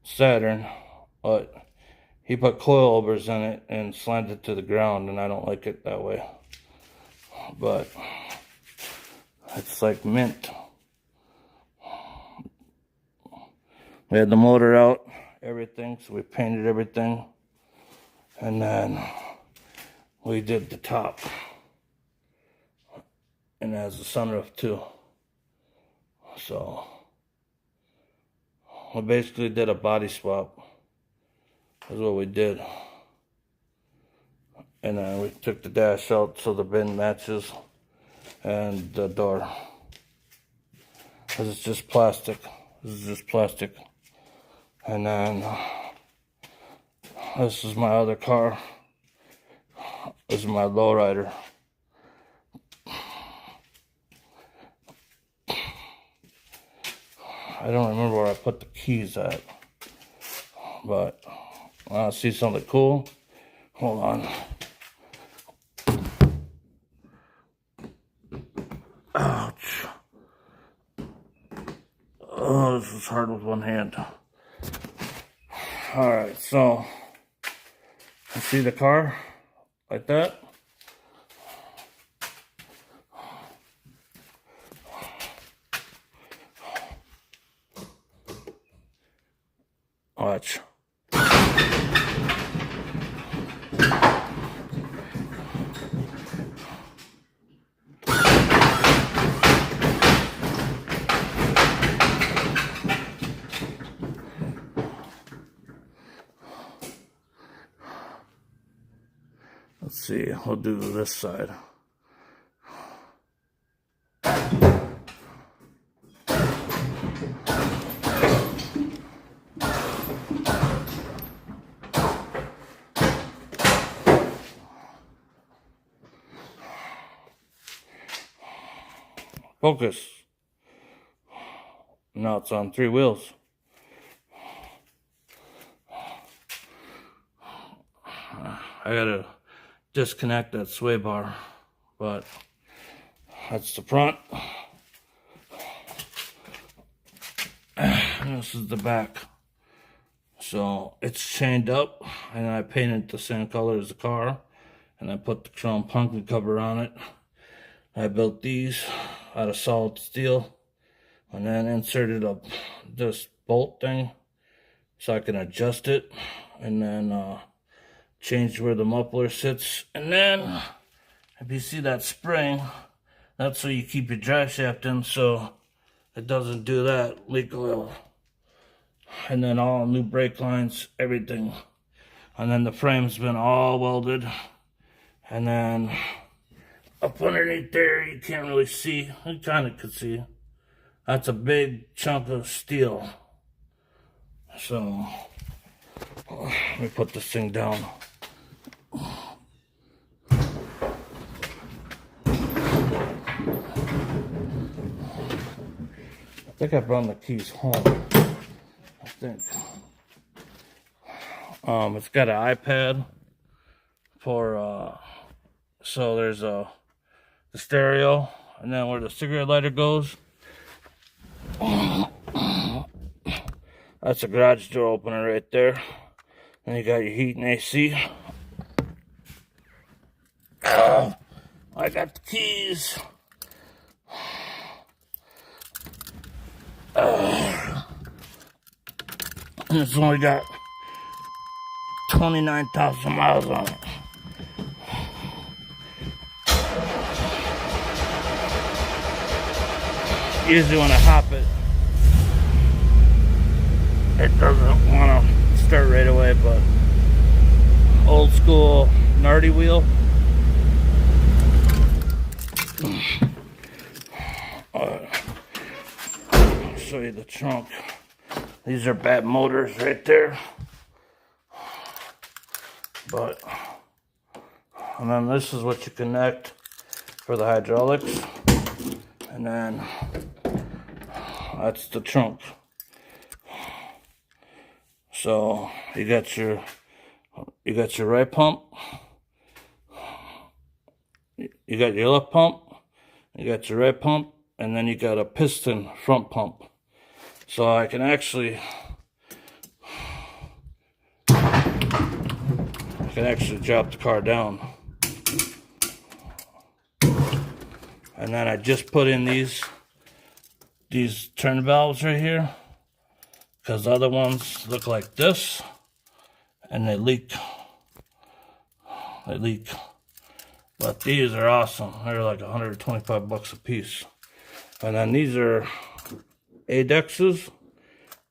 Saturn, but he put coilovers in it and slammed it to the ground, and I don't like it that way. But it's like mint. We had the motor out, everything, so we painted everything. And then we did the top. And it has a sunroof too. So we basically did a body swap. That's what we did. And then we took the dash out so the bin matches, and the door. Because it's just plastic. This is just plastic. And then this is my other car. This is my lowrider. I don't remember where I put the keys at, but I see something cool. Hold on. Ouch. Oh, this is hard with one hand. Alright, so you see the car like that? Watch. Let's see, we'll do this side. Focus. Now it's on 3 wheels. I gotta disconnect that sway bar, but that's the front. And this is the back. So it's chained up, and I painted the same color as the car, and I put the chrome pumpkin cover on it. I built these out of solid steel, and then inserted this bolt thing so I can adjust it, and then change where the muffler sits. And then if you see that spring, that's where you keep your drive shaft in so it doesn't do that, leak oil. And then all new brake lines, everything. And then the frame's been all welded. And then up underneath there, you can't really see. You kind of could see. That's a big chunk of steel. So let me put this thing down. I think I brought the keys home. I think. It's got an iPad for so there's the stereo, and then where the cigarette lighter goes. That's a garage door opener right there. And you got your heat and AC. I got the keys. And it's only got 29,000 miles on it. Usually when I hop it, it doesn't want to start right away, but old school Nardi wheel. I'll show you the trunk. These are bad motors right there. But, and then this is what you connect for the hydraulics. And then that's the trunk. So you got your right pump, you got your left pump, you got your right pump, and then you got a piston front pump. So I can actually drop the car down. And then I just put in these turn valves right here, because the other ones look like this and they leak. But these are awesome. They're like 125 bucks a piece. And then these are Adexes.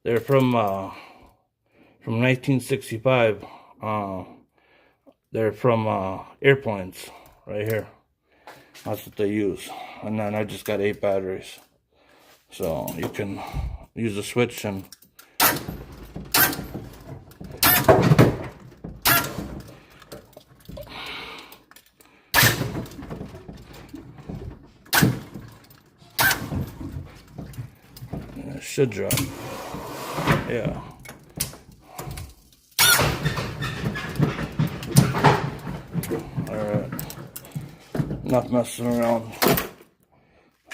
They're from 1965. They're from airplanes right here. That's what they use. And then I just got 8 batteries. So you can use a switch and it should drop. Yeah. Alright. Not messing around.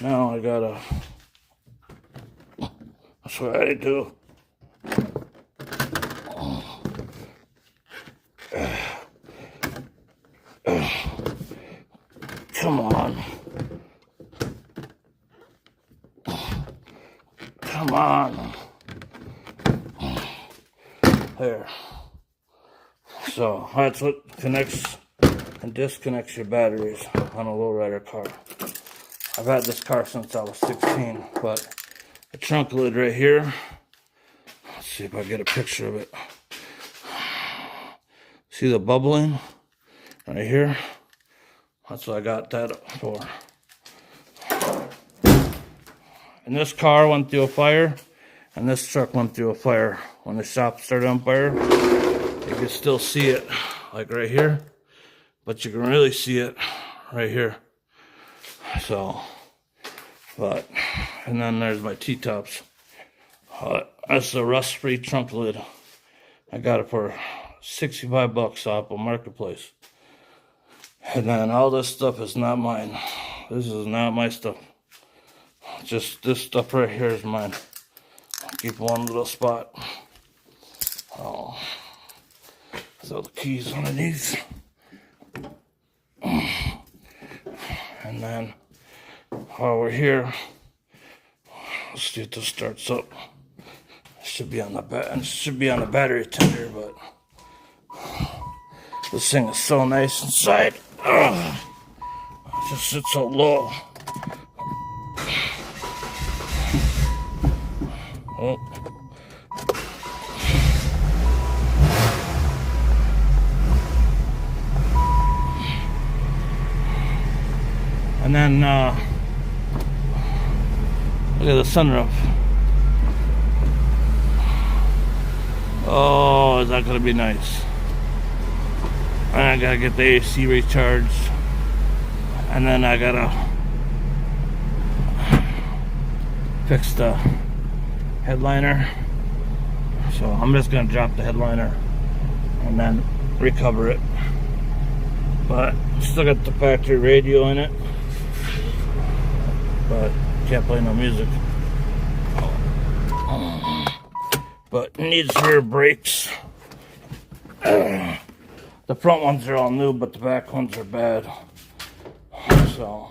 Now I gotta. That's what I do. Come on. Come on. There. So that's what connects and disconnects your batteries on a lowrider car. I've had this car since I was 16, but the trunk lid right here. Let's see if I get a picture of it. See the bubbling right here? That's what I got that for. And this car went through a fire, and this truck went through a fire. When the shop started on fire, you can still see it, like right here, but you can really see it right here. So, but, and then there's my T-tops. That's a rust-free trunk lid. I got it for $65 off a marketplace. And then all this stuff is not mine. This is not my stuff. Just this stuff right here is mine. I'll keep one little spot. Oh, throw the keys underneath. And then while we're here, let's see if this starts up. It should be on the battery tender, but this thing is so nice inside. It just sits so low. Oh. And then look at the sunroof. Oh, is that gonna be nice? And I gotta get the AC recharged, and then I gotta fix the headliner. So I'm just gonna drop the headliner and then recover it. But still got the factory radio in it, but can't play no music. But needs rear brakes. The front ones are all new, but the back ones are bad. So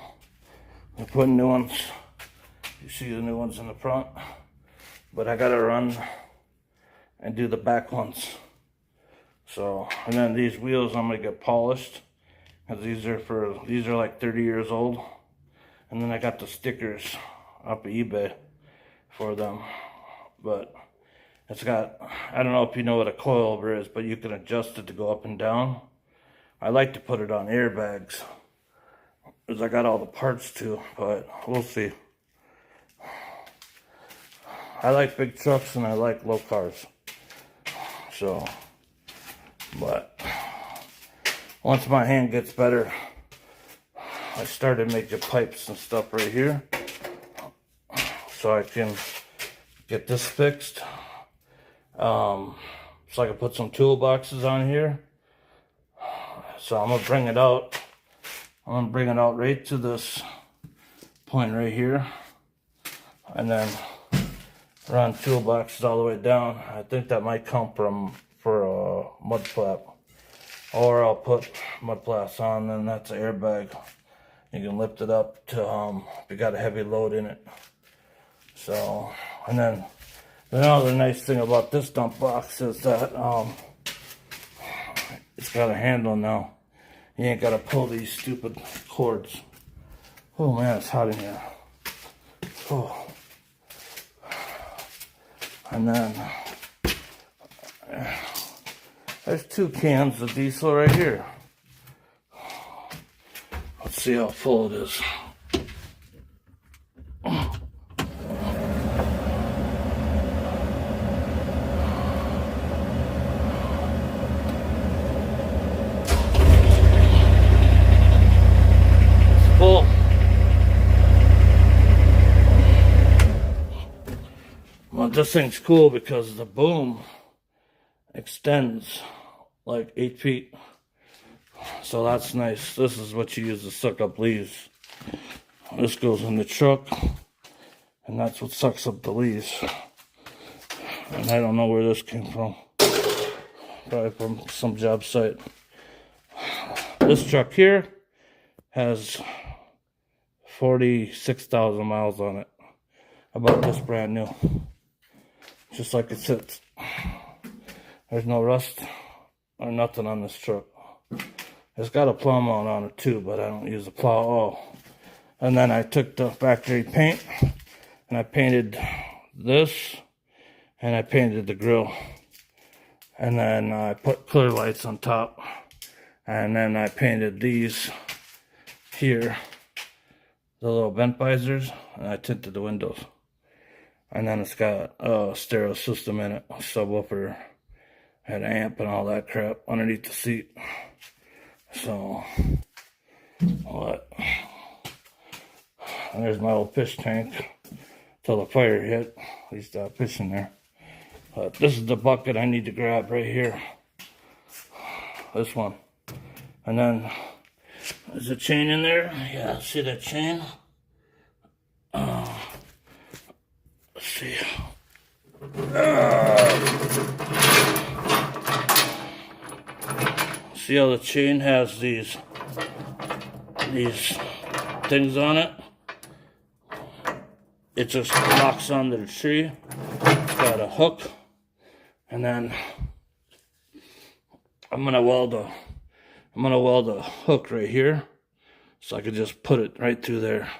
I'm putting new ones. You see the new ones in the front, but I gotta run and do the back ones. So, and then these wheels I'm gonna get polished, because these are like 30 years old. And then I got the stickers off of eBay for them, but it's got, I don't know if you know what a coilover is, but you can adjust it to go up and down. I like to put it on airbags, because I got all the parts too, but we'll see. I like big trucks and I like low cars. So, but once my hand gets better, I started making pipes and stuff right here, so I can get this fixed. So I can put some toolboxes on here. So I'm gonna bring it out. I'm gonna bring it out right to this point right here, and then run toolboxes all the way down. I think that might come for a mud flap, or I'll put mud flaps on, and that's an airbag. You can lift it up to if you got a heavy load in it. So, and then another nice thing about this dump box is that it's got a handle now. You ain't gotta pull these stupid cords. Oh man, it's hot in here. Oh. And then there's 2 cans of diesel right here. Let's see how full it is. It's full. Well, this thing's cool because the boom extends like 8 feet. So that's nice. This is what you use to suck up leaves. This goes in the truck, and that's what sucks up the leaves. And I don't know where this came from. Probably from some job site. This truck here has 46,000 miles on it. I bought this brand new. Just like it sits. There's no rust or nothing on this truck. It's got a plow mount on it too, but I don't use the plow at all. And then I took the factory paint and I painted this, and I painted the grill. And then I put clear lights on top. And then I painted these here, the little vent visors, and I tinted the windows. And then it's got a stereo system in it, a subwoofer, had an amp and all that crap underneath the seat. So, what? And there's my old fish tank till the fire hit. At least I have fish in there. But this is the bucket I need to grab right here. this one. And then there's a chain in there. Yeah, see that chain? Let's see. See how the chain has these things on it? It just locks onto the tree. It's got a hook, and then I'm gonna weld a hook right here, so I could just put it right through there.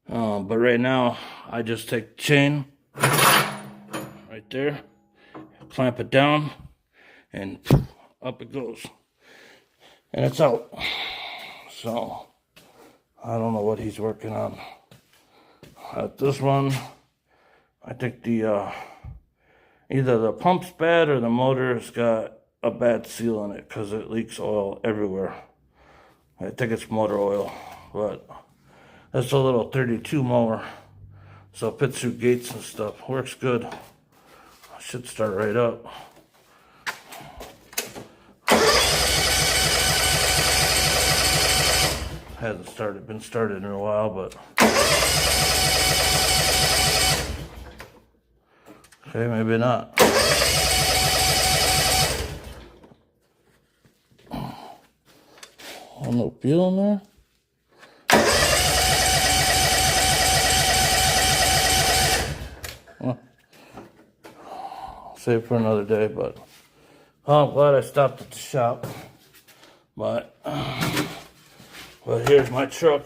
But right now, I just take the chain right there, clamp it down, and up it goes, and it's out. So I don't know what he's working on. At this one, I think the either the pump's bad or the motor's got a bad seal in it because it leaks oil everywhere. I think it's motor oil, but that's a little 32 mower, so it fits through gates and stuff. Works good. I should start right up. Hasn't been started in a while, but okay, maybe not. Oh, no fuel in there? Well, save for another day, but I'm glad I stopped at the shop. But here's my truck.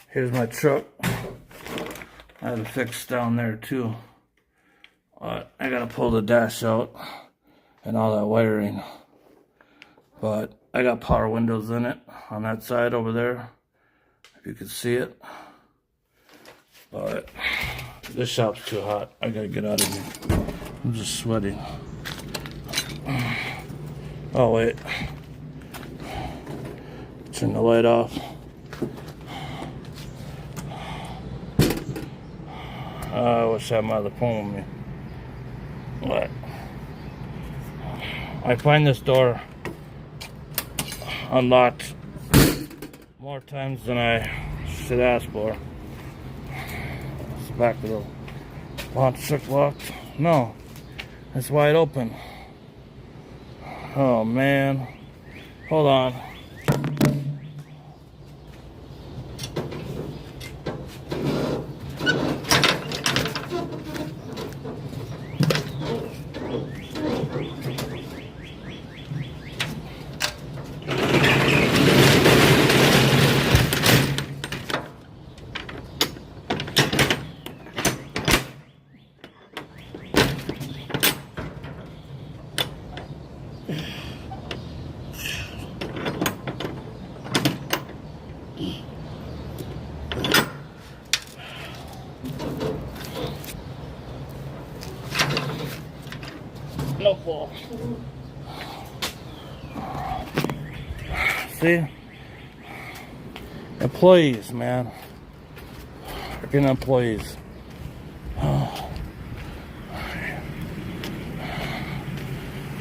Here's my truck. I have it fixed down there too. But I gotta pull the dash out and all that wiring. But I got power windows in it on that side over there, if you can see it. But this shop's too hot. I gotta get out of here. I'm just sweating. Oh wait. Turn the light off. I wish I had my other phone with me. But I find this door unlocked more times than I should ask for. It's back of the launch truck locked. No, it's wide open. Oh man, hold on. No ball. See? Employees, man. Freaking employees.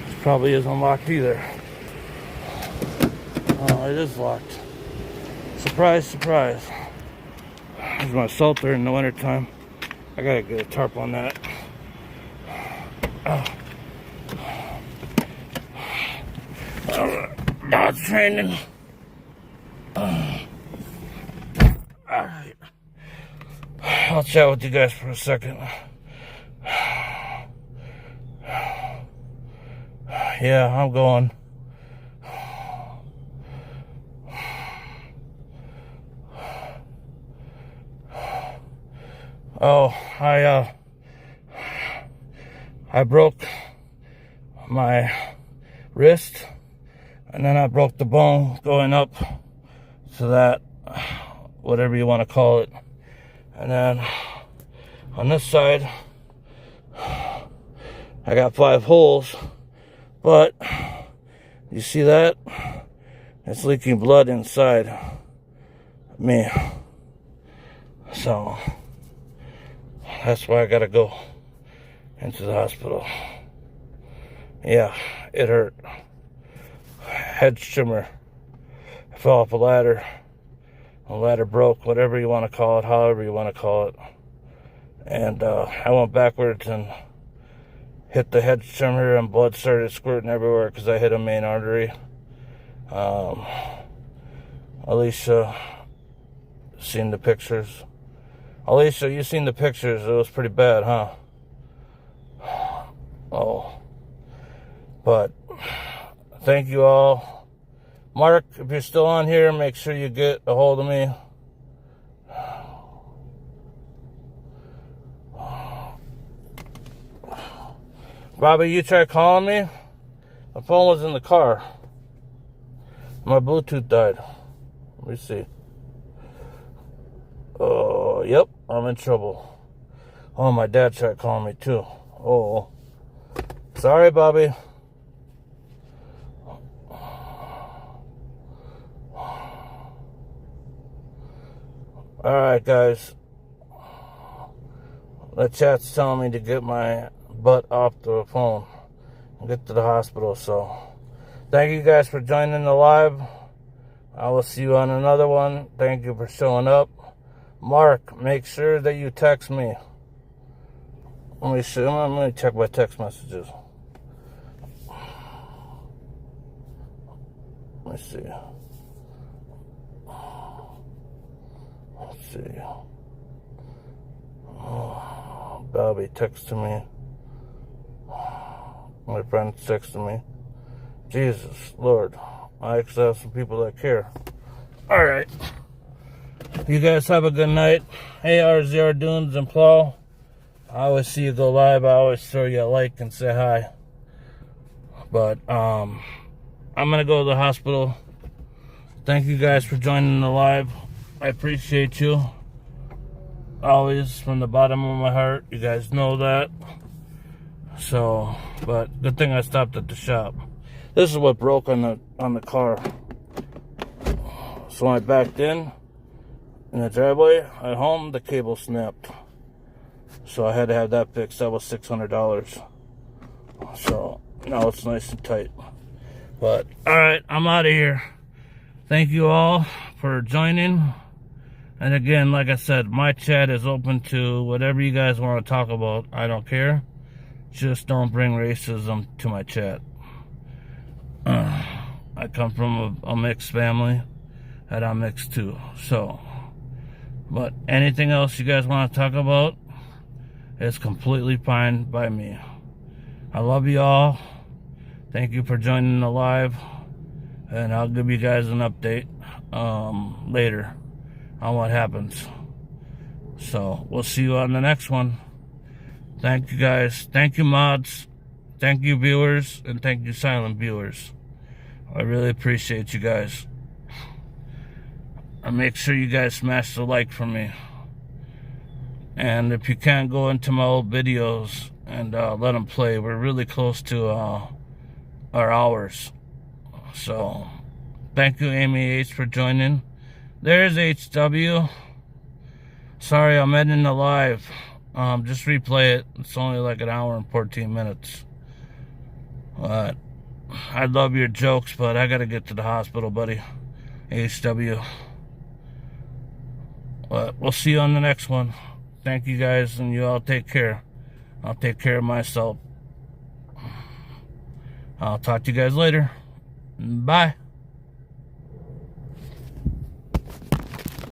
This probably isn't locked either. Oh, it is locked. Surprise, surprise. This is my Salter in the wintertime. I gotta get a tarp on that. Dog training. Alright. I'll chat with you guys for a second. Yeah, I'm going. Oh, I broke my wrist, and then I broke the bone going up to that, whatever you want to call it. And then on this side, I got 5 holes, but you see that? It's leaking blood inside me. So that's why I gotta go into the hospital. Yeah, it hurt. hedge trimmer. I fell off a ladder. The ladder broke, whatever you want to call it, however you want to call it. And I went backwards and hit the hedge trimmer, and blood started squirting everywhere because I hit a main artery. Alicia seen the pictures. Alicia, you seen the pictures. It was pretty bad, huh? Oh. But thank you all. Mark, if you're still on here, make sure you get a hold of me. Bobby, you tried calling me? My phone was in the car. My Bluetooth died. Let me see. Oh, yep, I'm in trouble. Oh, my dad tried calling me too. Oh, sorry, Bobby. Alright, guys. The chat's telling me to get my butt off the phone and get to the hospital. So, thank you guys for joining the live. I will see you on another one. Thank you for showing up. Mark, make sure that you text me. Let me see. Let me check my text messages. Let me see. Let's see. Oh, Bobby texted me. My friend's texting me. Jesus, Lord. I actually have some people that care. Alright. You guys have a good night. Hey, RZR Dunes and Plow. I always see you go live. I always throw you a like and say hi. But, I'm going to go to the hospital. Thank you guys for joining the live. I appreciate you. Always from the bottom of my heart. You guys know that. So, but good thing I stopped at the shop. This is what broke on the car. So when I backed in the driveway at home, the cable snapped. So I had to have that fixed. That was $600. So now it's nice and tight. But alright, I'm out of here. Thank you all for joining. And again, like I said, my chat is open to whatever you guys want to talk about. I don't care. Just don't bring racism to my chat. I come from a mixed family, and I'm mixed too. So, but anything else you guys want to talk about is completely fine by me. I love you all. Thank you for joining the live, and I'll give you guys an update later on what happens. So, we'll see you on the next one. Thank you guys. Thank you mods. Thank you viewers. And thank you silent viewers. I really appreciate you guys. And make sure you guys smash the like for me. And if you can't, go into my old videos and let them play. We're really close to our hours. So, thank you Amy H for joining. There's HW. Sorry, I'm ending the live. Just replay it. It's only like an hour and 14 minutes. But I love your jokes, but I gotta get to the hospital, buddy. HW. But we'll see you on the next one. Thank you guys, and you all take care. I'll take care of myself. I'll talk to you guys later. Bye.